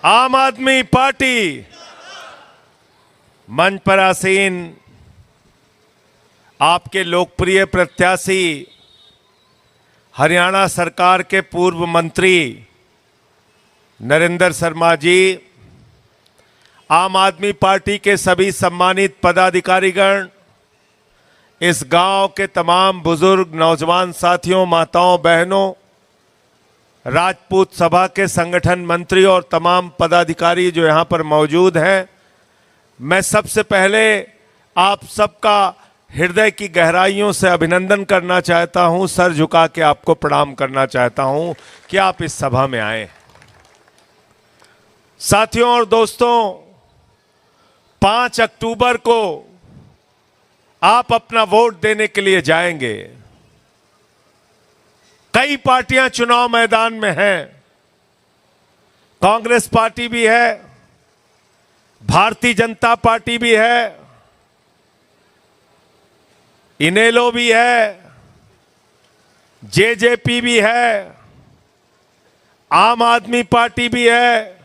आम आदमी पार्टी मंच पर आसीन आपके लोकप्रिय प्रत्याशी हरियाणा सरकार के पूर्व मंत्री नरेंद्र शर्मा जी, आम आदमी पार्टी के सभी सम्मानित पदाधिकारीगण, इस गांव के तमाम बुजुर्ग नौजवान साथियों, माताओं, बहनों, राजपूत सभा के संगठन मंत्री और तमाम पदाधिकारी जो यहां पर मौजूद हैं, मैं सबसे पहले आप सबका हृदय की गहराइयों से अभिनंदन करना चाहता हूं, सर झुका के आपको प्रणाम करना चाहता हूं कि आप इस सभा में आए। साथियों और दोस्तों, 5 अक्टूबर को आप अपना वोट देने के लिए जाएंगे। कई पार्टियां चुनाव मैदान में हैं। कांग्रेस पार्टी भी है, भारतीय जनता पार्टी भी है, इनेलो भी है, जेजेपी भी है, आम आदमी पार्टी भी है।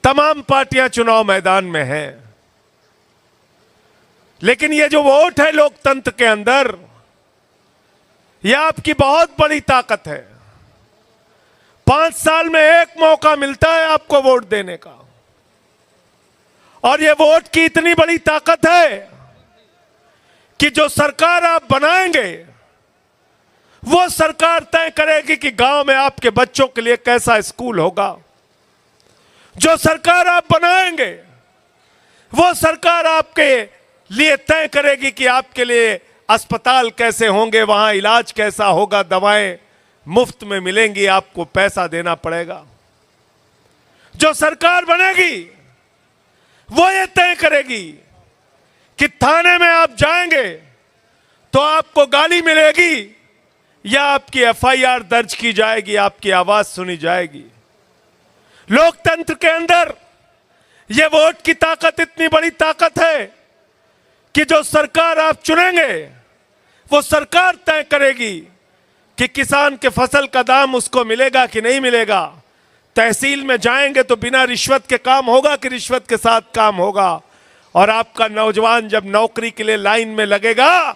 तमाम पार्टियां चुनाव मैदान में हैं। लेकिन ये जो वोट है लोकतंत्र के अंदर, यह आपकी बहुत बड़ी ताकत है। 5 साल में एक मौका मिलता है आपको वोट देने का, और यह वोट की इतनी बड़ी ताकत है कि जो सरकार आप बनाएंगे, वो सरकार तय करेगी कि गांव में आपके बच्चों के लिए कैसा स्कूल होगा। जो सरकार आप बनाएंगे, वो सरकार आपके लिए तय करेगी कि आपके लिए अस्पताल कैसे होंगे, वहां इलाज कैसा होगा, दवाएं मुफ्त में मिलेंगी, आपको पैसा देना पड़ेगा। जो सरकार बनेगी वो ये तय करेगी कि थाने में आप जाएंगे तो आपको गाली मिलेगी या आपकी एफआईआर दर्ज की जाएगी, आपकी आवाज सुनी जाएगी। लोकतंत्र के अंदर यह वोट की ताकत इतनी बड़ी ताकत है कि जो सरकार आप चुनेंगे, वो सरकार तय करेगी कि किसान के फसल का दाम उसको मिलेगा कि नहीं मिलेगा। तहसील में जाएंगे तो बिना रिश्वत के काम होगा कि रिश्वत के साथ काम होगा। और आपका नौजवान जब नौकरी के लिए लाइन में लगेगा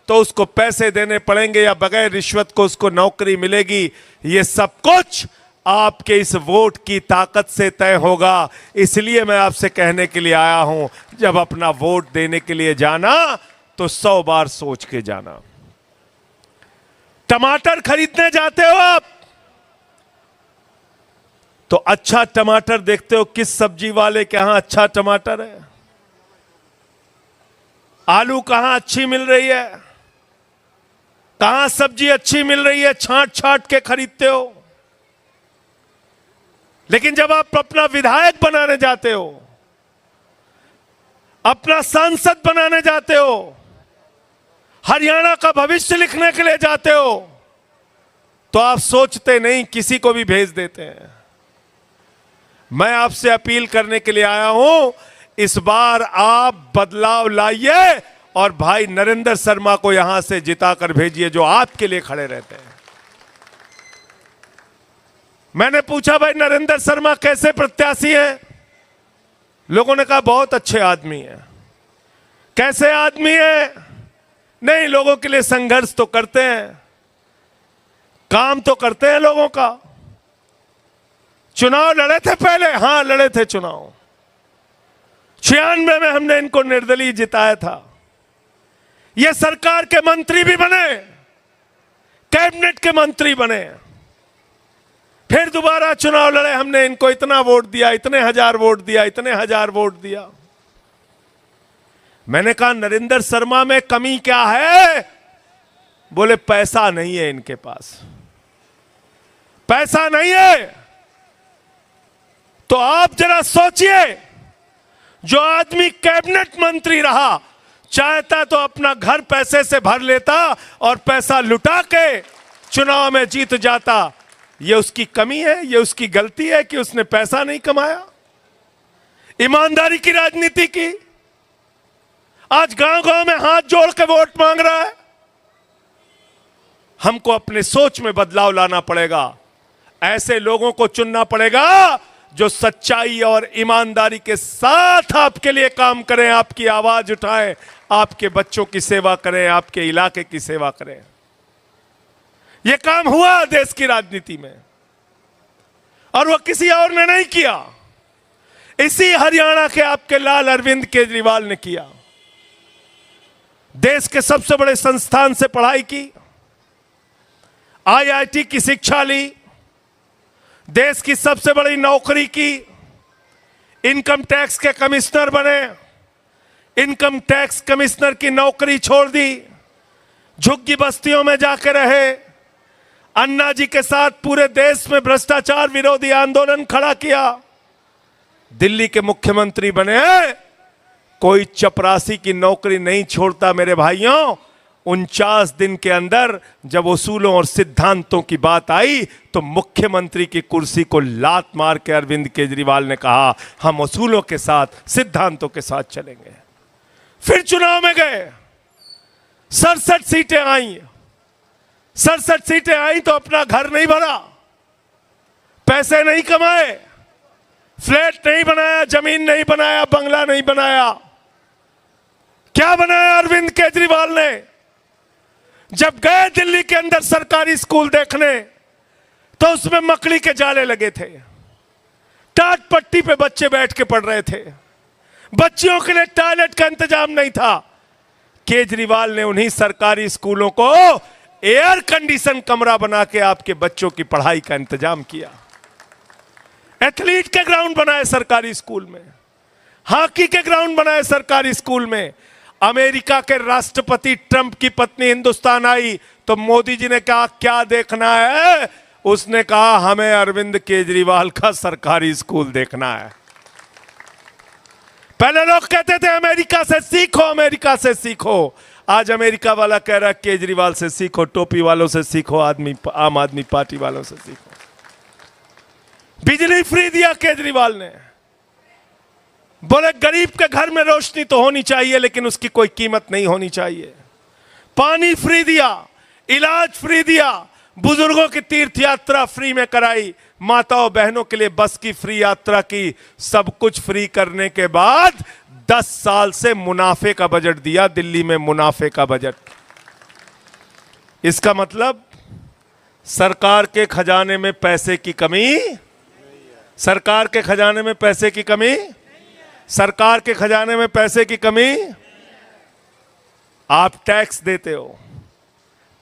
तो उसको पैसे देने पड़ेंगे या बगैर रिश्वत को उसको नौकरी मिलेगी। ये सब कुछ आपके इस वोट की ताकत से तय होगा। इसलिए मैं आपसे कहने के लिए आया हूं, जब अपना वोट देने के लिए जाना तो 100 बार सोच के जाना। टमाटर खरीदने जाते हो आप तो अच्छा टमाटर देखते हो किस सब्जी वाले के यहां अच्छा टमाटर है, आलू कहां अच्छी मिल रही है, कहां सब्जी अच्छी मिल रही है, छांट छांट के खरीदते हो। लेकिन जब आप अपना विधायक बनाने जाते हो, अपना सांसद बनाने जाते हो, हरियाणा का भविष्य लिखने के लिए जाते हो, तो आप सोचते नहीं, किसी को भी भेज देते हैं। मैं आपसे अपील करने के लिए आया हूं, इस बार आप बदलाव लाइए और भाई नरेंद्र शर्मा को यहां से जिताकर भेजिए, जो आपके लिए खड़े रहते हैं। मैंने पूछा, भाई नरेंद्र शर्मा कैसे प्रत्याशी हैं? लोगों ने कहा बहुत अच्छे आदमी हैं। कैसे आदमी हैं? नहीं, लोगों के लिए संघर्ष तो करते हैं, काम तो करते हैं लोगों का। चुनाव लड़े थे पहले, हां लड़े थे चुनाव। 96 में हमने इनको निर्दलीय जिताया था। ये सरकार के मंत्री भी बने, कैबिनेट के मंत्री बने, फिर दोबारा चुनाव लड़े, हमने इनको इतना वोट दिया, इतने हजार वोट दिया, इतने हजार वोट दिया। मैंने कहा नरेंद्र शर्मा में कमी क्या है? बोले पैसा नहीं है इनके पास, पैसा नहीं है। तो आप जरा सोचिए, जो आदमी कैबिनेट मंत्री रहा, चाहता तो अपना घर पैसे से भर लेता और पैसा लुटा के चुनाव में जीत जाता। ये उसकी कमी है, ये उसकी गलती है कि उसने पैसा नहीं कमाया, ईमानदारी की राजनीति की। आज गांव गांव में हाथ जोड़ के वोट मांग रहा है। हमको अपने सोच में बदलाव लाना पड़ेगा। ऐसे लोगों को चुनना पड़ेगा जो सच्चाई और ईमानदारी के साथ आपके लिए काम करें, आपकी आवाज उठाएं, आपके बच्चों की सेवा करें, आपके इलाके की सेवा करें। यह काम हुआ देश की राजनीति में, और वह किसी और ने नहीं किया, इसी हरियाणा के आपके लाल अरविंद केजरीवाल ने किया। देश के सबसे बड़े संस्थान से पढ़ाई की, आईआईटी की शिक्षा ली, देश की सबसे बड़ी नौकरी की, इनकम टैक्स के कमिश्नर बने, इनकम टैक्स कमिश्नर की नौकरी छोड़ दी, झुग्गी बस्तियों में जाकर रहे, अन्ना जी के साथ पूरे देश में भ्रष्टाचार विरोधी आंदोलन खड़ा किया, दिल्ली के मुख्यमंत्री बने। कोई चपरासी की नौकरी नहीं छोड़ता मेरे भाइयों। 49 दिन के अंदर जब उसूलों और सिद्धांतों की बात आई तो मुख्यमंत्री की कुर्सी को लात मार के अरविंद केजरीवाल ने कहा हम उसूलों के साथ, सिद्धांतों के साथ चलेंगे। फिर चुनाव में गए, 67 सीटें आई। 67 सीटें आई तो अपना घर नहीं भरा, पैसे नहीं कमाए, फ्लैट नहीं बनाया, जमीन नहीं बनाया, बंगला नहीं बनाया। क्या बनाया अरविंद केजरीवाल ने? जब गए दिल्ली के अंदर सरकारी स्कूल देखने तो उसमें मकड़ी के जाले लगे थे, टाट पट्टी पे बच्चे बैठ के पढ़ रहे थे, बच्चियों के लिए टॉयलेट का इंतजाम नहीं था। केजरीवाल ने उन्हीं सरकारी स्कूलों को एयर कंडीशन कमरा बना के आपके बच्चों की पढ़ाई का इंतजाम किया। एथलीट के ग्राउंड बनाए सरकारी स्कूल में, हॉकी के ग्राउंड बनाए सरकारी स्कूल में। अमेरिका के राष्ट्रपति ट्रंप की पत्नी हिंदुस्तान आई तो मोदी जी ने कहा क्या देखना है? उसने कहा हमें अरविंद केजरीवाल का सरकारी स्कूल देखना है। पहले लोग कहते थे अमेरिका से सीखो, अमेरिका से सीखो। आज अमेरिका वाला कह रहा है केजरीवाल से सीखो, टोपी वालों से सीखो, आम आदमी पार्टी वालों से सीखो। बिजली फ्री दिया केजरीवाल ने, बोले गरीब के घर में रोशनी तो होनी चाहिए लेकिन उसकी कोई कीमत नहीं होनी चाहिए। पानी फ्री दिया, इलाज फ्री दिया, बुजुर्गों की तीर्थ यात्रा फ्री में कराई, माताओं बहनों के लिए बस की फ्री यात्रा की। सब कुछ फ्री करने के बाद 10 साल से मुनाफे का बजट दिया, दिल्ली में मुनाफे का बजट। इसका मतलब सरकार के खजाने में पैसे की कमी, सरकार के खजाने में पैसे की कमी, सरकार के खजाने में पैसे की कमी। आप टैक्स देते हो,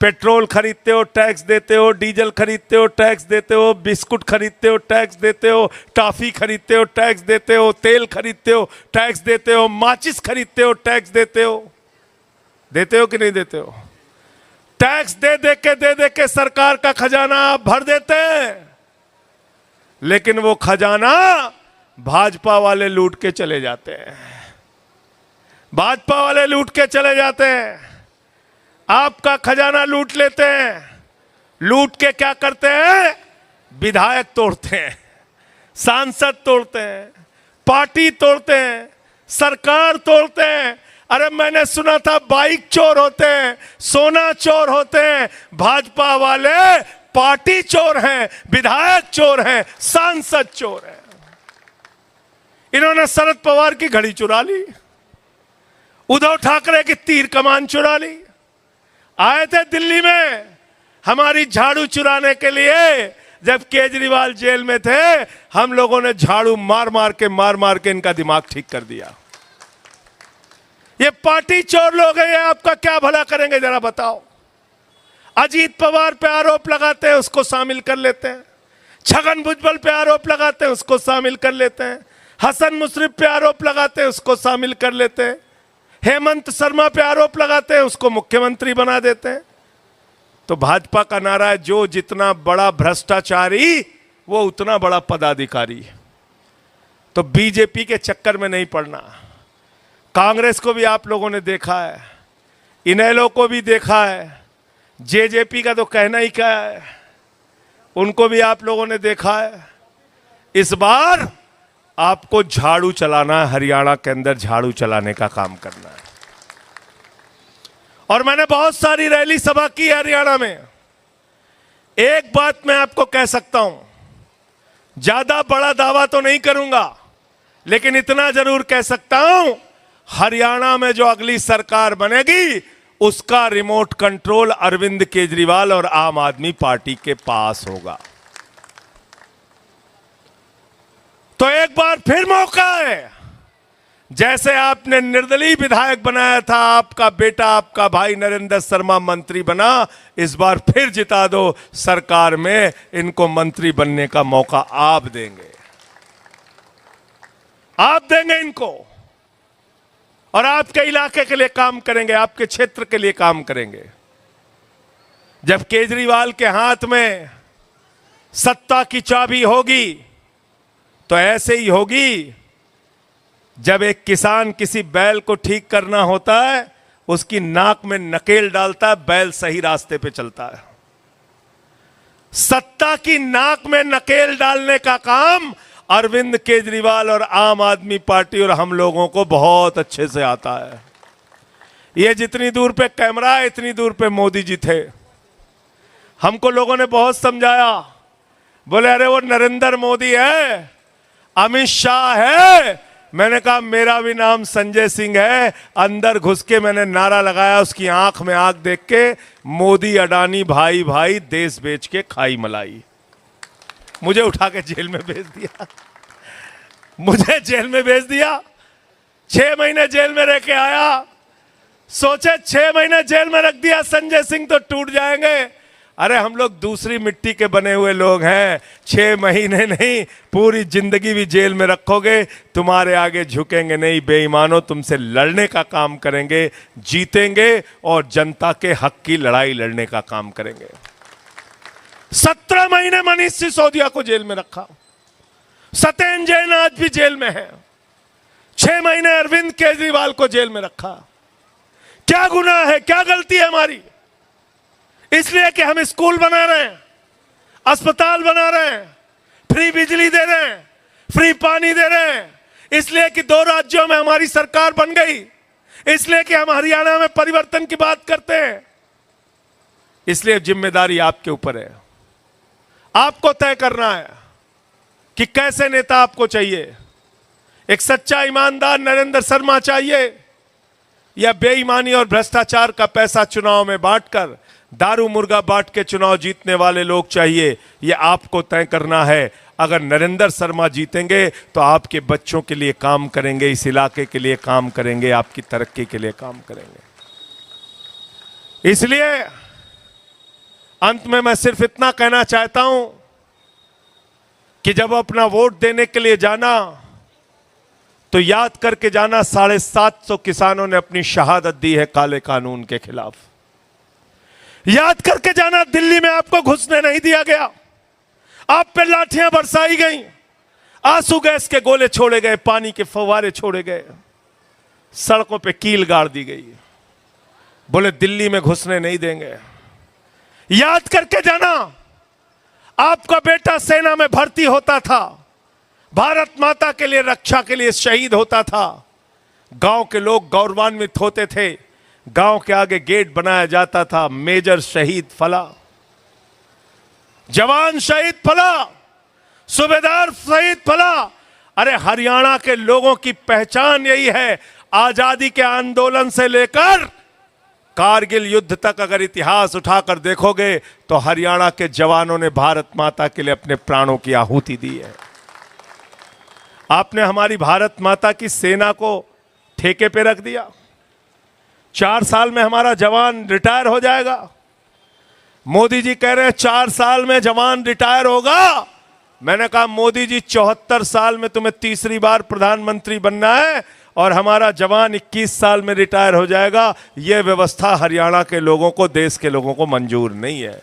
पेट्रोल खरीदते हो टैक्स देते हो, डीजल खरीदते हो टैक्स देते हो, बिस्कुट खरीदते हो टैक्स देते हो, टॉफी खरीदते हो टैक्स देते हो, तेल खरीदते हो टैक्स देते हो, माचिस खरीदते हो टैक्स देते हो। देते हो कि नहीं देते हो? टैक्स दे दे के सरकार का खजाना आप भर देते हैं, लेकिन वो खजाना भाजपा वाले लूट के चले जाते हैं। भाजपा वाले लूट के चले जाते हैं, आपका खजाना लूट लेते हैं। लूट के क्या करते हैं? विधायक तोड़ते हैं, सांसद तोड़ते हैं, पार्टी तोड़ते हैं, सरकार तोड़ते हैं। अरे मैंने सुना था बाइक चोर होते हैं, सोना चोर होते हैं, भाजपा वाले पार्टी चोर हैं, विधायक चोर हैं, सांसद चोर हैं। इन्होंने शरद पवार की घड़ी चुरा ली, उद्धव ठाकरे की तीर कमान चुरा ली। आए थे दिल्ली में हमारी झाड़ू चुराने के लिए, जब केजरीवाल जेल में थे हम लोगों ने झाड़ू मार मार के इनका दिमाग ठीक कर दिया। ये पार्टी चोर लोग हैं, ये आपका क्या भला करेंगे जरा बताओ। अजीत पवार पे आरोप लगाते हैं, उसको शामिल कर लेते हैं। छगन भुजबल पे आरोप लगाते हैं, उसको शामिल कर लेते हैं। हसन मुशर्रफ पे आरोप लगाते हैं, उसको शामिल कर लेते हैं। हेमंत शर्मा पे आरोप लगाते हैं, उसको मुख्यमंत्री बना देते हैं। तो भाजपा का नारा है जो जितना बड़ा भ्रष्टाचारी वो उतना बड़ा पदाधिकारी। तो बीजेपी के चक्कर में नहीं पड़ना। कांग्रेस को भी आप लोगों ने देखा है, इनेलो को भी देखा है, जेजेपी का तो कहना ही क्या है, उनको भी आप लोगों ने देखा है। इस बार आपको झाड़ू चलाना है, हरियाणा के अंदर झाड़ू चलाने का काम करना है। और मैंने बहुत सारी रैली सभा की है हरियाणा में। एक बात मैं आपको कह सकता हूं, ज्यादा बड़ा दावा तो नहीं करूंगा, लेकिन इतना जरूर कह सकता हूं, हरियाणा में जो अगली सरकार बनेगी उसका रिमोट कंट्रोल अरविंद केजरीवाल और आम आदमी पार्टी के पास होगा। तो एक बार फिर मौका है, जैसे आपने निर्दलीय विधायक बनाया था, आपका बेटा आपका भाई नरेंद्र शर्मा मंत्री बना, इस बार फिर जिता दो सरकार में, इनको मंत्री बनने का मौका आप देंगे, आप देंगे इनको, और आपके इलाके के लिए काम करेंगे, आपके क्षेत्र के लिए काम करेंगे। जब केजरीवाल के हाथ में सत्ता की चाबी होगी तो ऐसे ही होगी, जब एक किसान किसी बैल को ठीक करना होता है, उसकी नाक में नकेल डालता है, बैल सही रास्ते पे चलता है। सत्ता की नाक में नकेल डालने का काम अरविंद केजरीवाल और आम आदमी पार्टी और हम लोगों को बहुत अच्छे से आता है। ये जितनी दूर पे कैमरा है, इतनी दूर पे मोदी जी थे। हमको लोगों ने बहुत समझाया, बोले अरे वो नरेंद्र मोदी है, अमित शाह है। मैंने कहा मेरा भी नाम संजय सिंह है। अंदर घुस के मैंने नारा लगाया, उसकी आंख में आंख देख के, मोदी अडानी भाई भाई, देश बेच के खाई मलाई। मुझे उठा के जेल में भेज दिया, मुझे जेल में भेज दिया। 6 महीने जेल में रह के आया। सोचे 6 महीने जेल में रख दिया संजय सिंह तो टूट जाएंगे। अरे हम लोग दूसरी मिट्टी के बने हुए लोग हैं। 6 महीने नहीं, पूरी जिंदगी भी जेल में रखोगे, तुम्हारे आगे झुकेंगे नहीं बेईमानों। तुमसे लड़ने का काम करेंगे, जीतेंगे और जनता के हक की लड़ाई लड़ने का काम करेंगे। 17 महीने मनीष सिसोदिया को जेल में रखा। सत्येंद्र जैन आज भी जेल में है। 6 महीने अरविंद केजरीवाल को जेल में रखा। क्या गुनाह है, क्या गलती है हमारी? इसलिए कि हम स्कूल बना रहे हैं, अस्पताल बना रहे हैं, फ्री बिजली दे रहे हैं, फ्री पानी दे रहे हैं, इसलिए कि 2 राज्यों में हमारी सरकार बन गई, इसलिए कि हम हरियाणा में परिवर्तन की बात करते हैं। इसलिए जिम्मेदारी आपके ऊपर है। आपको तय करना है कि कैसे नेता आपको चाहिए। एक सच्चा ईमानदार नरेंद्र शर्मा चाहिए, या बेईमानी और भ्रष्टाचार का पैसा चुनाव में बांटकर, दारू मुर्गा बांट के चुनाव जीतने वाले लोग चाहिए? ये आपको तय करना है। अगर नरेंद्र शर्मा जीतेंगे तो आपके बच्चों के लिए काम करेंगे, इस इलाके के लिए काम करेंगे, आपकी तरक्की के लिए काम करेंगे। इसलिए अंत में मैं सिर्फ इतना कहना चाहता हूं कि जब अपना वोट देने के लिए जाना तो याद करके जाना, 750 किसानों ने अपनी शहादत दी है काले कानून के खिलाफ। याद करके जाना, दिल्ली में आपको घुसने नहीं दिया गया, आप पे लाठियां बरसाई गई, आंसू गैस के गोले छोड़े गए, पानी के फव्वारे छोड़े गए, सड़कों पे कील गाड़ दी गई। बोले दिल्ली में घुसने नहीं देंगे। याद करके जाना, आपका बेटा सेना में भर्ती होता था, भारत माता के लिए, रक्षा के लिए शहीद होता था। गांव के लोग गौरवान्वित होते थे। गांव के आगे गेट बनाया जाता था, मेजर शहीद फला, जवान शहीद फला, सूबेदार शहीद फला। अरे हरियाणा के लोगों की पहचान यही है। आजादी के आंदोलन से लेकर कारगिल युद्ध तक अगर इतिहास उठाकर देखोगे तो हरियाणा के जवानों ने भारत माता के लिए अपने प्राणों की आहुति दी है। आपने हमारी भारत माता की सेना को ठेके पे रख दिया। 4 साल में हमारा जवान रिटायर हो जाएगा। मोदी जी कह रहे हैं 4 साल में जवान रिटायर होगा। मैंने कहा मोदी जी 74 साल में तुम्हें तीसरी बार प्रधानमंत्री बनना है और हमारा जवान 21 साल में रिटायर हो जाएगा। यह व्यवस्था हरियाणा के लोगों को, देश के लोगों को मंजूर नहीं है।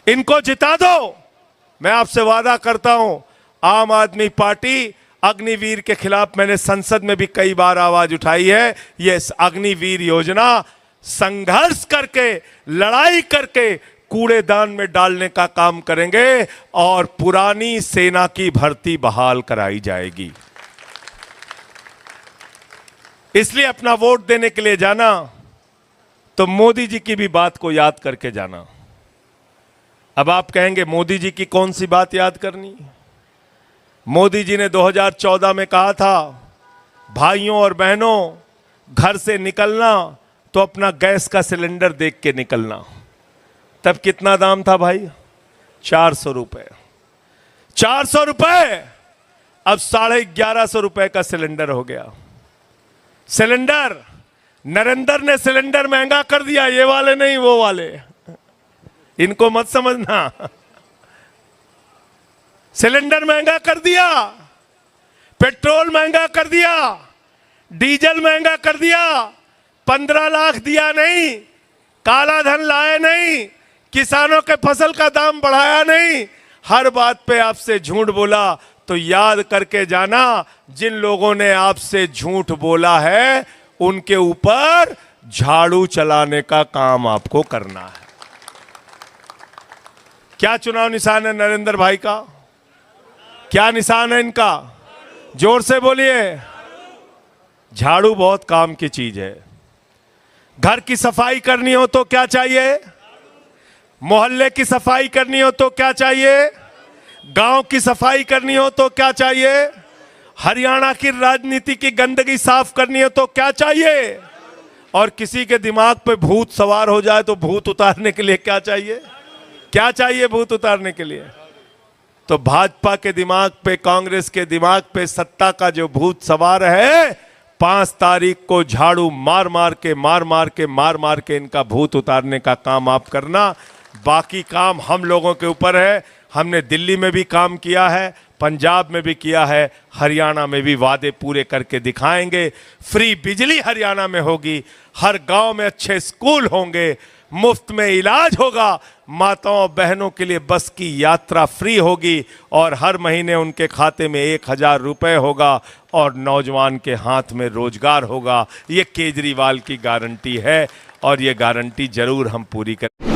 इनको जिता दो। मैं आपसे वादा करता हूं, आम आदमी पार्टी अग्निवीर के खिलाफ, मैंने संसद में भी कई बार आवाज उठाई है। यह अग्निवीर योजना संघर्ष करके, लड़ाई करके कूड़ेदान में डालने का काम करेंगे और पुरानी सेना की भर्ती बहाल कराई जाएगी। इसलिए अपना वोट देने के लिए जाना तो मोदी जी की भी बात को याद करके जाना। अब आप कहेंगे मोदी जी की कौन सी बात याद करनी। मोदी जी ने 2014 में कहा था, भाइयों और बहनों, घर से निकलना तो अपना गैस का सिलेंडर देख के निकलना। तब कितना दाम था भाई? 400 रुपए। 400 रुपए अब 1150 रुपए का सिलेंडर हो गया। सिलेंडर, नरेंद्र ने सिलेंडर महंगा कर दिया, ये वाले नहीं, वो वाले, इनको मत समझना। सिलेंडर महंगा कर दिया, पेट्रोल महंगा कर दिया, डीजल महंगा कर दिया, 15 लाख दिया नहीं, काला धन लाए नहीं, किसानों के फसल का दाम बढ़ाया नहीं, हर बात पे आपसे झूठ बोला। तो याद करके जाना, जिन लोगों ने आपसे झूठ बोला है उनके ऊपर झाड़ू चलाने का काम आपको करना है। क्या चुनाव निशान है नरेंद्र भाई का? क्या निशान है इनका? जोर से बोलिए। झाड़ू बहुत काम की चीज है। घर की सफाई करनी हो तो क्या चाहिए? मोहल्ले की सफाई करनी हो तो क्या चाहिए? गांव की सफाई करनी हो तो क्या चाहिए? हरियाणा की राजनीति की गंदगी साफ करनी हो तो क्या चाहिए? और किसी के दिमाग पे भूत सवार हो जाए तो भूत उतारने के लिए क्या चाहिए? क्या चाहिए भूत उतारने के लिए? तो भाजपा के दिमाग पे, कांग्रेस के दिमाग पे सत्ता का जो भूत सवार है, 5 तारीख को झाड़ू मार मार के इनका भूत उतारने का काम आप करना। बाकी काम हम लोगों के ऊपर है। हमने दिल्ली में भी काम किया है, पंजाब में भी किया है, हरियाणा में भी वादे पूरे करके दिखाएंगे। फ्री बिजली हरियाणा में होगी, हर गांव में अच्छे स्कूल होंगे, मुफ्त में इलाज होगा, माताओं बहनों के लिए बस की यात्रा फ्री होगी और हर महीने उनके खाते में 1000 रुपए होगा और नौजवान के हाथ में रोजगार होगा। ये केजरीवाल की गारंटी है और ये गारंटी जरूर हम पूरी करें।